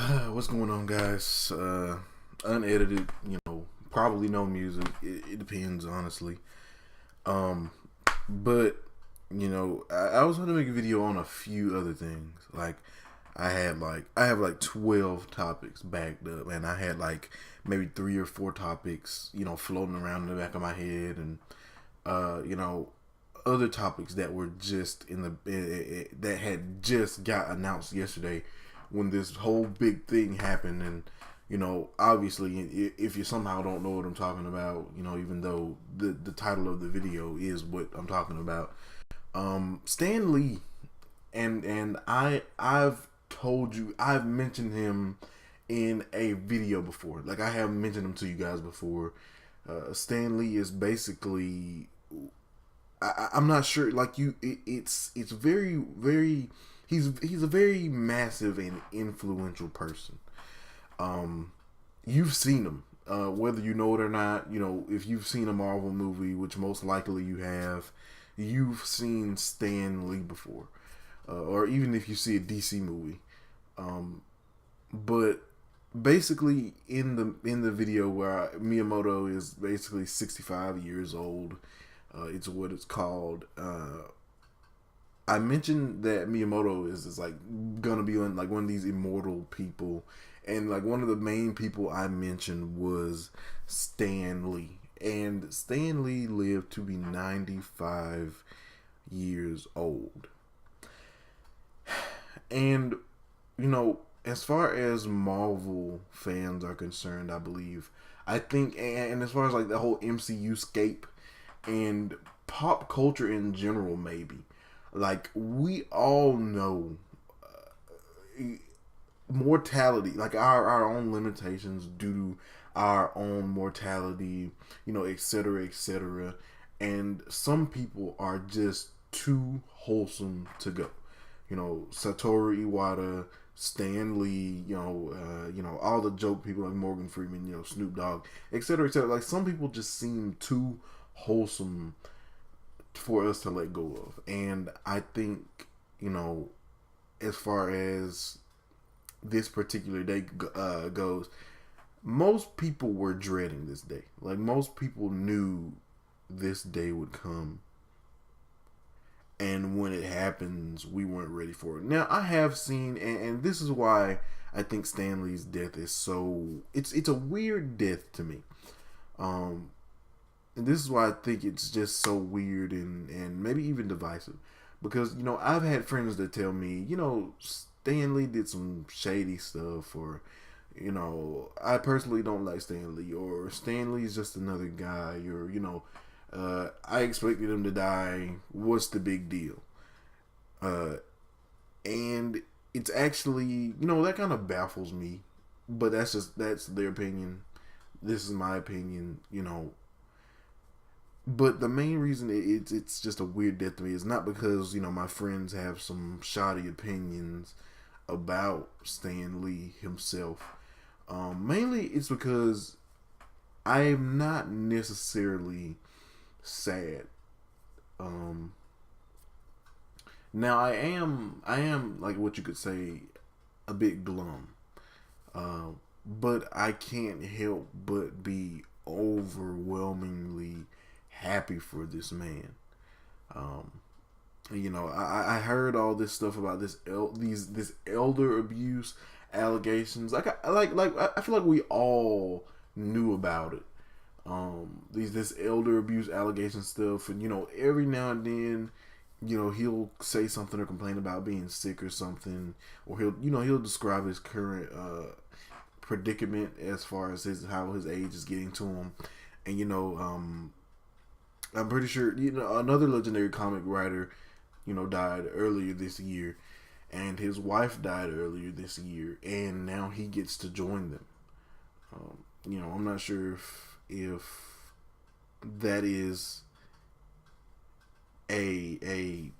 What's going on, guys? Unedited, probably no music. It depends, honestly. Um, but I was going to make a video on a few other things. Like, I have like 12 topics backed up, and I had like maybe 3 or 4 topics, floating around in the back of my head, and uh, you know, other topics that were just that had just got announced yesterday when this whole big thing happened. And obviously, if you somehow don't know what I'm talking about, even though the title of the video is what I'm talking about, Stan Lee, and I've told you, I've mentioned him in a video before. Like, I have mentioned him to you guys before. Stan Lee is basically, I'm not sure. Like, it's very. He's a very massive and influential person. You've seen him, whether you know it or not. If you've seen a Marvel movie, which most likely you have, you've seen Stan Lee before, or even if you see a DC movie. But basically, in the video where Miyamoto is basically 65 years old, it's what it's called. I mentioned that Miyamoto is like gonna be on like one of these immortal people, and like one of the main people I mentioned was Stan Lee, and Stan Lee lived to be 95 years old. And as far as Marvel fans are concerned, I think, and as far as like the whole MCU scape and pop culture in general, maybe, like, we all know mortality, like our own limitations due to our own mortality, etc., etc. And some people are just too wholesome to go. Satoru Iwata, Stan Lee, all the joke people like Morgan Freeman, Snoop Dogg, etc., etc. Like, some people just seem too wholesome for us to let go of. And I think, as far as this particular day goes, most people were dreading this day. Like, most people knew this day would come, and when it happens, we weren't ready for it. Now, I have seen, and this is why I think Stan Lee's death is so, it's a weird death to me. And this is why I think it's just so weird, and maybe even divisive. Because, I've had friends that tell me, Stan Lee did some shady stuff, or, I personally don't like Stan Lee, or Stan Lee's just another guy, or, I expected him to die. What's the big deal? And it's actually, that kind of baffles me. But that's their opinion. This is my opinion. But the main reason it's just a weird death to me is not because my friends have some shoddy opinions about Stan Lee himself. Mainly it's because I am not necessarily sad. Now, I am like what you could say, a bit glum. But I can't help but be overwhelmingly happy for this man. Um, I heard all this stuff about this elder abuse allegations. I feel like we all knew about it. This elder abuse allegation stuff, and every now and then, he'll say something or complain about being sick or something, or he'll describe his current predicament as far as how his age is getting to him. And I'm pretty sure another legendary comic writer died earlier this year, and his wife died earlier this year, and now he gets to join them. I'm not sure if that is a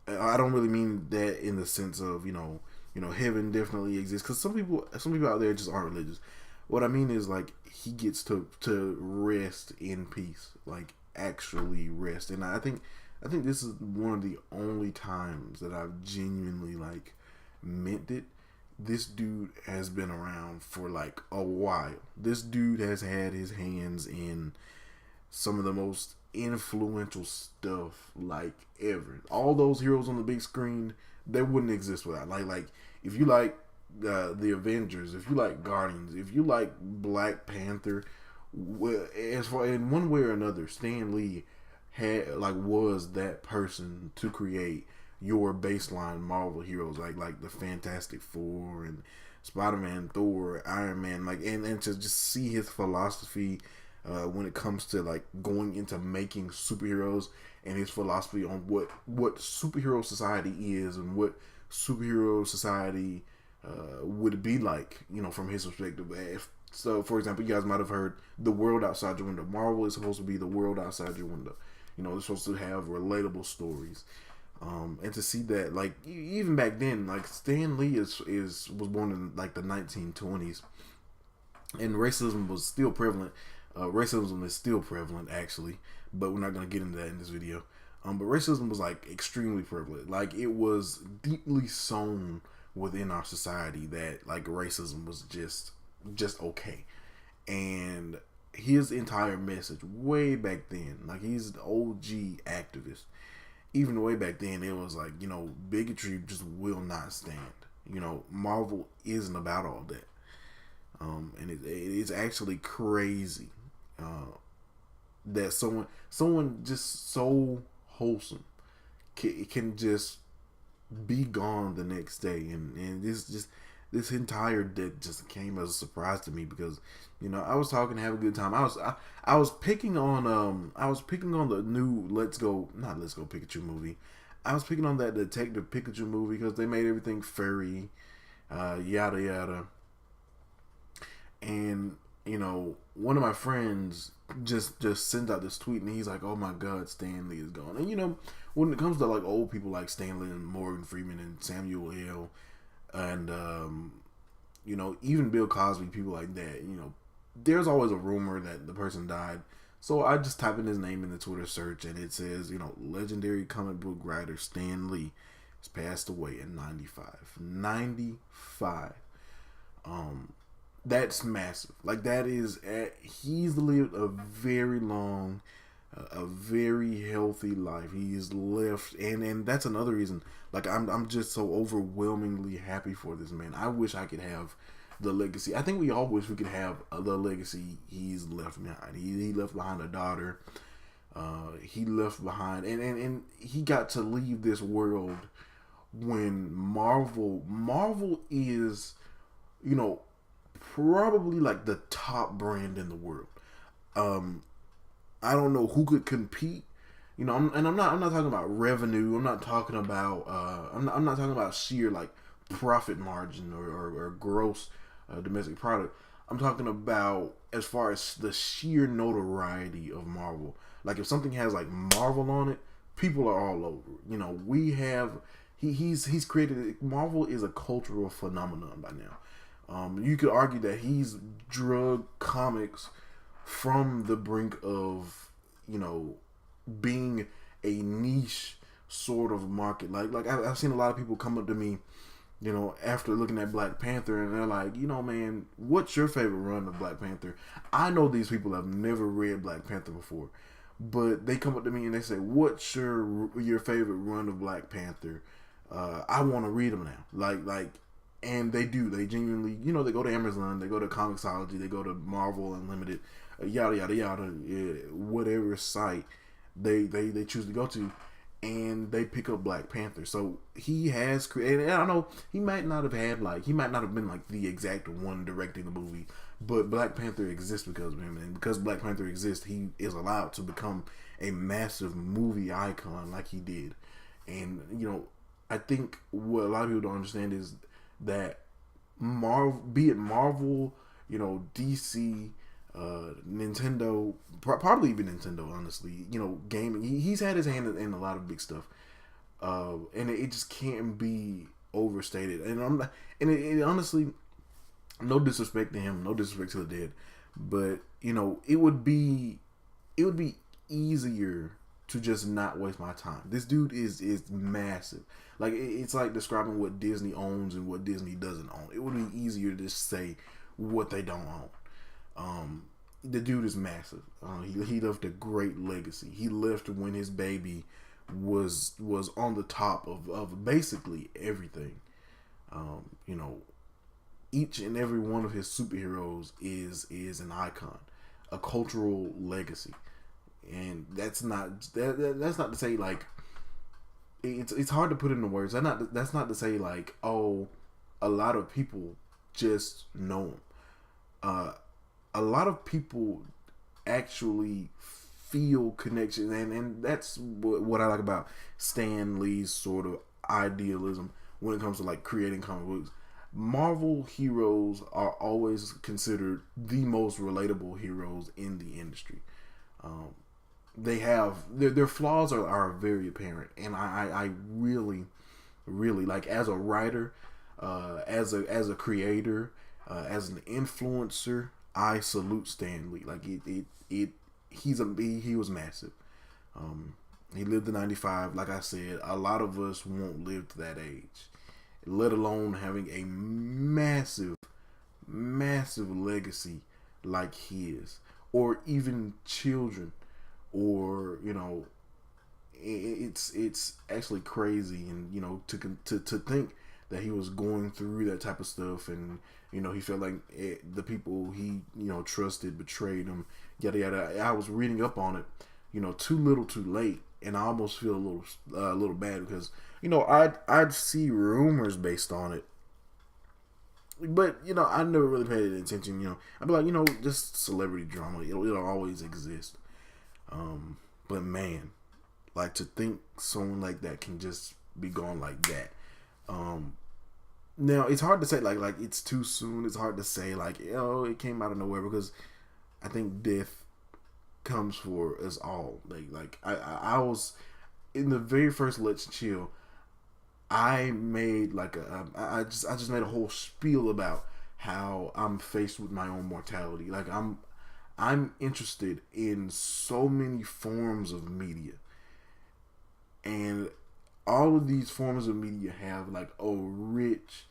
I don't really mean that in the sense of heaven definitely exists, because some people out there just aren't religious. What I mean is, like, he gets to rest in peace, like, actually rest. And I think this is one of the only times that I've genuinely, like, meant it. this dude has been around for like a while. This dude has had his hands in some of the most influential stuff like ever. All those heroes on the big screen, they wouldn't exist without. Like if you like the Avengers, if you like Guardians, if you like Black Panther, as far in one way or another, Stan Lee was that person to create your baseline Marvel heroes like the Fantastic Four and Spider-Man, Thor, Iron Man, and to just see his philosophy when it comes to like going into making superheroes, and his philosophy on what superhero society is and what superhero society would be like, from his perspective. So, for example, you guys might have heard the world outside your window. Marvel is supposed to be the world outside your window. They're supposed to have relatable stories. And to see that, like, even back then, like, Stan Lee was born in like the 1920s, and racism was still prevalent. Racism is still prevalent, actually, but we're not gonna get into that in this video. But racism was like extremely prevalent. Like, it was deeply sown within our society that like racism was just okay. And his entire message way back then, like, he's the OG activist. Even way back then, it was like, bigotry just will not stand. Marvel isn't about all that. And it's actually crazy that someone just so wholesome can just be gone the next day, and this entire death just came as a surprise to me, because I was talking to have a good time. I was picking on the new Let's Go Pikachu movie. I was picking on that Detective Pikachu movie because they made everything furry, yada yada. And one of my friends just sends out this tweet, and he's like, "Oh my God, Stan Lee is gone." And when it comes to like old people like Stan Lee and Morgan Freeman and Samuel L. and even Bill Cosby, people like that, there's always a rumor that the person died. So I just type in his name in the Twitter search, and it says, legendary comic book writer Stan Lee has passed away in 95. That's massive. Like, that is, he's lived a very long, a very healthy life. He's left, and that's another reason. Like, I'm just so overwhelmingly happy for this man. I wish I could have the legacy. I think we all wish we could have the legacy he's left behind. He left behind a daughter. He left behind, and he got to leave this world when Marvel is, probably like the top brand in the world. I don't know who could compete. I'm not talking about revenue. I'm not talking about I'm not talking about sheer like profit margin or gross domestic product. I'm talking about as far as the sheer notoriety of Marvel. Like, if something has like Marvel on it, people are all over. We have he's created, Marvel is a cultural phenomenon by now. You could argue that he's drug comics from the brink of, being a niche sort of market. Like I've seen a lot of people come up to me, after looking at Black Panther, and they're like, man, what's your favorite run of Black Panther? I know these people have never read Black Panther before, but they come up to me and they say, what's your favorite run of Black Panther? I want to read them now. And they do. They genuinely, they go to Amazon, they go to Comixology, they go to Marvel Unlimited, yada yada yada, whatever site they choose to go to, and they pick up Black Panther. So he has created. And I know he might not have been like the exact one directing the movie, but Black Panther exists because of him, and because Black Panther exists, he is allowed to become a massive movie icon like he did. And I think what a lot of people don't understand is that Marvel, DC, Nintendo, probably even Nintendo, honestly, gaming, he's had his hand in a lot of big stuff, and it just can't be overstated. And it honestly, no disrespect to him, no disrespect to the dead, but it would be easier to just not waste my time. This dude is massive. Like it's like describing what Disney owns and what Disney doesn't own. It would be easier to just say what they don't own. The dude is massive. He left a great legacy. He left when his baby was on the top of basically everything. You know, each and every one of his superheroes is an icon, a cultural legacy, and that's not to say like it's hard to put into words. That's not to say like, oh, a lot of people just know him. A lot of people actually feel connection, and that's what I like about Stan Lee's sort of idealism when it comes to like creating comic books. Marvel heroes are always considered the most relatable heroes in the industry. They have their flaws are very apparent, and I really like, as a writer, as a creator, as an influencer, I salute Stan Lee. Like he was massive. He lived to 95. Like I said, a lot of us won't live to that age, let alone having a massive legacy like his, or even children, or it's actually crazy, and to think that he was going through that type of stuff, and he felt like the people he trusted betrayed him, yada yada. I was reading up on it, too little, too late, and I almost feel a little bad because I'd see rumors based on it, but I never really paid attention. I'd be like, just celebrity drama. It'll always exist. But man, like, to think someone like that can just be gone like that. Now it's hard to say like it's too soon. It's hard to say like, it came out of nowhere, because I think death comes for us all. Like I was in the very first Let's Chill. I made like I just made a whole spiel about how I'm faced with my own mortality. Like I'm interested in so many forms of media, and all of these forms of media have like a rich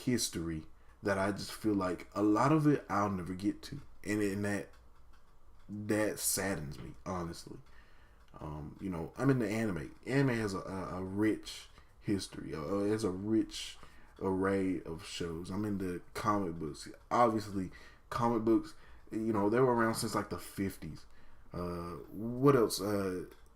history that I just feel like a lot of it I'll never get to, and that saddens me, honestly. I'm in the anime. Anime has a rich history. It has a rich array of shows. I'm into comic books. Obviously, comic books, they were around since like the 50s. What else?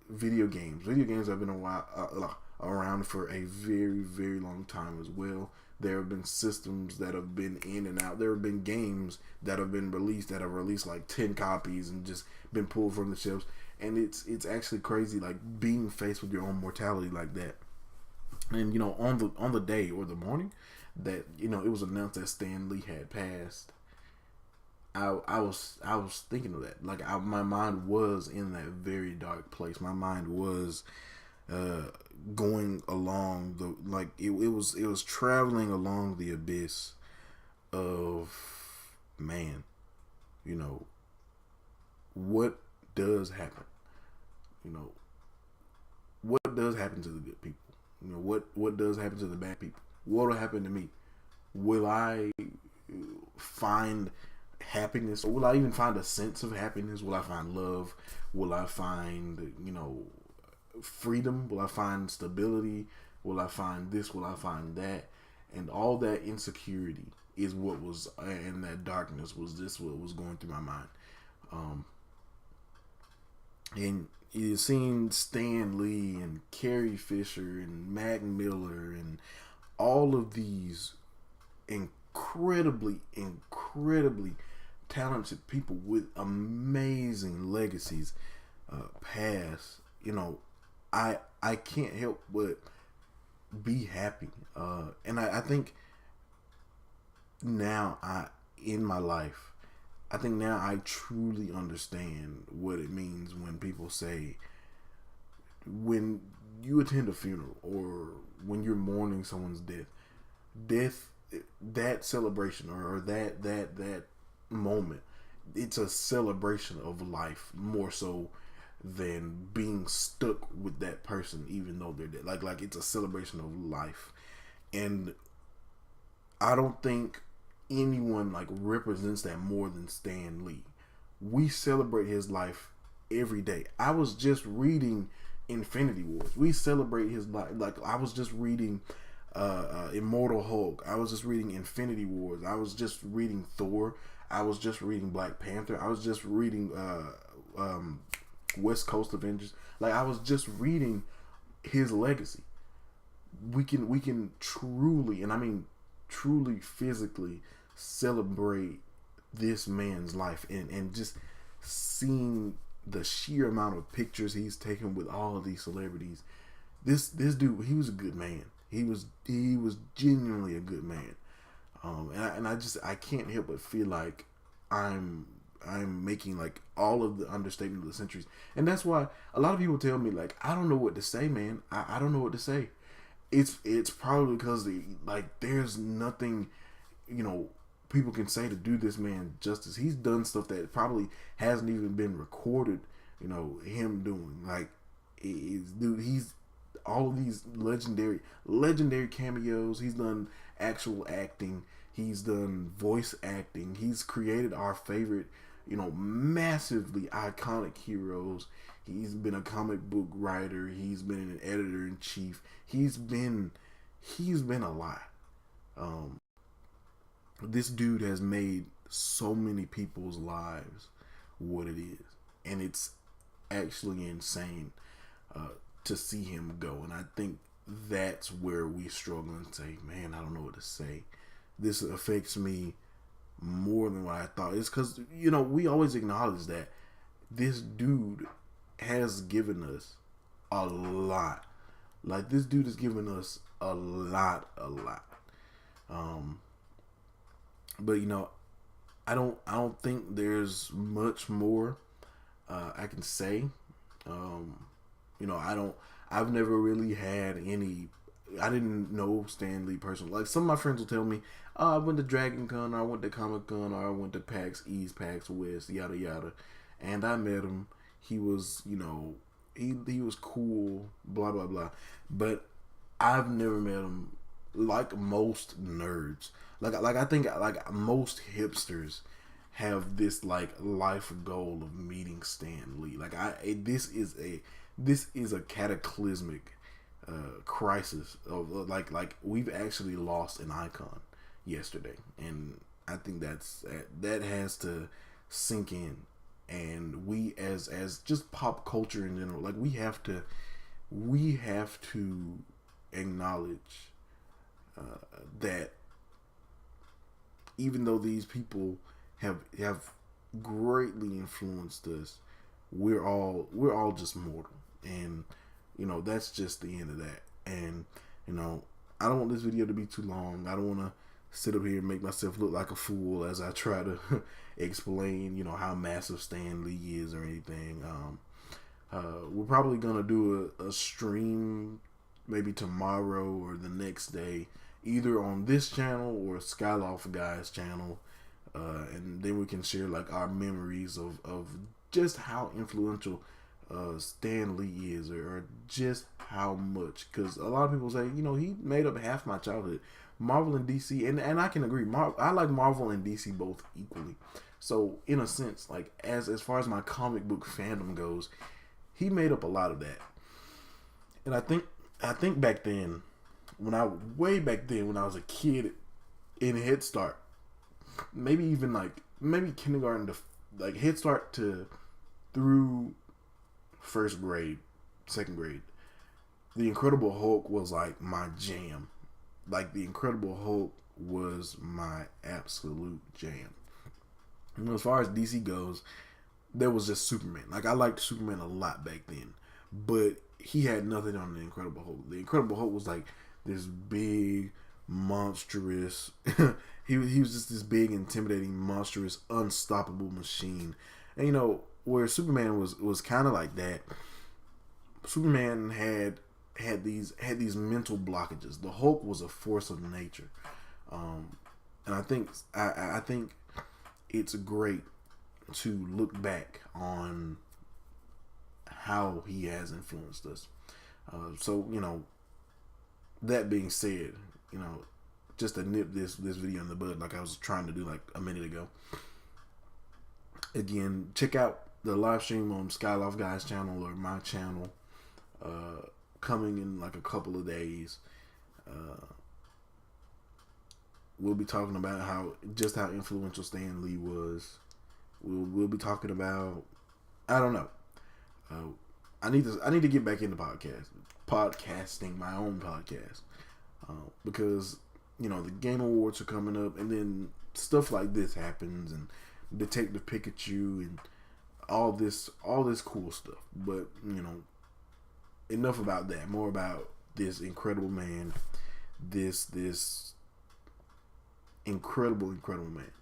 Video games. Video games have been around for a very, very long time as well. There have been systems that have been in and out. There have been games that have been released that have released like 10 copies and just been pulled from the shelves. And it's actually crazy, like being faced with your own mortality like that. And on the day or the morning that it was announced that Stan Lee had passed, I was thinking of that. Like my mind was in that very dark place. My mind was going along it was traveling along the abyss of, man, what does happen? What does happen to the good people? What does happen to the bad people? What will happen to me? Will I find happiness? Or will I even find a sense of happiness? Will I find love? Will I find, freedom? Will I find stability? Will I find this? Will I find that? And all that insecurity is what was, and that darkness was just what was going through my mind. And you've seen Stan Lee and Carrie Fisher and Mac Miller and all of these incredibly talented people with amazing legacies pass. I can't help but be happy. And I think now in my life, I think now I truly understand what it means when people say, when you attend a funeral or when you're mourning someone's death, that celebration or that moment, it's a celebration of life more so than being stuck with that person even though they're dead. Like it's a celebration of life. And I don't think anyone like represents that more than Stan Lee. We celebrate his life every day. I was just reading Infinity Wars. We celebrate his life. Like I was just reading Immortal Hulk. I was just reading Infinity Wars. I was just reading Thor. I was just reading Black Panther. I was just reading West Coast Avengers. Like I was just reading his legacy. We can truly, and I mean truly physically celebrate this man's life, and just seeing the sheer amount of pictures he's taken with all of these celebrities. This dude, he was a good man. He was genuinely a good man. And I can't help but feel like I'm making like all of the understatement of the centuries. And that's why a lot of people tell me like, I don't know what to say, man. I don't know what to say. It's probably because there's nothing, people can say to do this man justice. He's done stuff that probably hasn't even been recorded, him doing. Like, he's all of these legendary cameos. He's done actual acting. He's done voice acting. He's created our favorite, massively iconic heroes. He's been a comic book writer. He's been an editor in chief. He's been a lot. This dude has made so many people's lives what it is, and it's actually insane to see him go. And I think that's where we struggle and say, man, I don't know what to say. This affects me more than what I thought. It's because, we always acknowledge that this dude has given us a lot. Like, this dude has given us a lot. But I don't think there's much more I can say. I've never really had any. I didn't know Stan Lee personally. Like, some of my friends will tell me, oh, I went to Dragon Con, or I went to Comic Con, or I went to PAX East, PAX West, yada yada, and I met him. He was, he was cool, blah blah blah. But I've never met him. Like most nerds, like I think like most hipsters have this like life goal of meeting Stan Lee. Like this is a cataclysmic crisis of like we've actually lost an icon yesterday, and I think that has to sink in. And we as just pop culture in general, like we have to acknowledge that even though these people have greatly influenced us, we're all just mortal, and that's just the end of that. And I don't want this video to be too long. I don't want to sit up here and make myself look like a fool as I try to explain how massive Stan Lee is or anything. We're probably gonna do a stream maybe tomorrow or the next day, either on this channel or Skyloft Guy's channel, and then we can share like our memories of just how influential Stan Lee is, or just how much. Because a lot of people say, he made up half my childhood. Marvel and DC, and I can agree. I like Marvel and DC both equally. So in a sense, like as far as my comic book fandom goes, he made up a lot of that. And I think back then, way back then when I was a kid in Head Start, maybe kindergarten to like Head Start to through first grade, second grade, The Incredible Hulk was like my jam. Like, The Incredible Hulk was my absolute jam. And as far as DC goes, there was just Superman. Like, I liked Superman a lot back then, but he had nothing on The Incredible Hulk. The Incredible Hulk was like this big, monstrous. he was just this big, intimidating, monstrous, unstoppable machine. And where Superman was kind of like that. Superman had these mental blockages. The Hulk was a force of nature, and I think it's great to look back on how he has influenced us. So that being said, just to nip this video in the bud, like I was trying to do like a minute ago. Again, check out the live stream on Skyloft Guy's channel or my channel, coming in like a couple of days. We'll be talking about how influential Stan Lee was. We'll be talking about, I don't know. I need to get back into podcasting my own podcast, because the Game Awards are coming up, and then stuff like this happens, and Detective Pikachu, and all this cool stuff. But enough about that. More about this incredible man, this incredible man.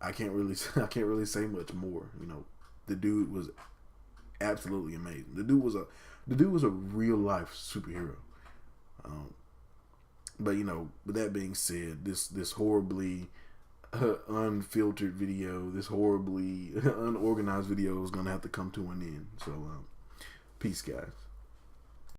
I can't really say much more. The dude was absolutely amazing. The dude was a real life superhero. But with that being said, this horribly unfiltered video, this horribly unorganized video is gonna have to come to an end. So peace, guys.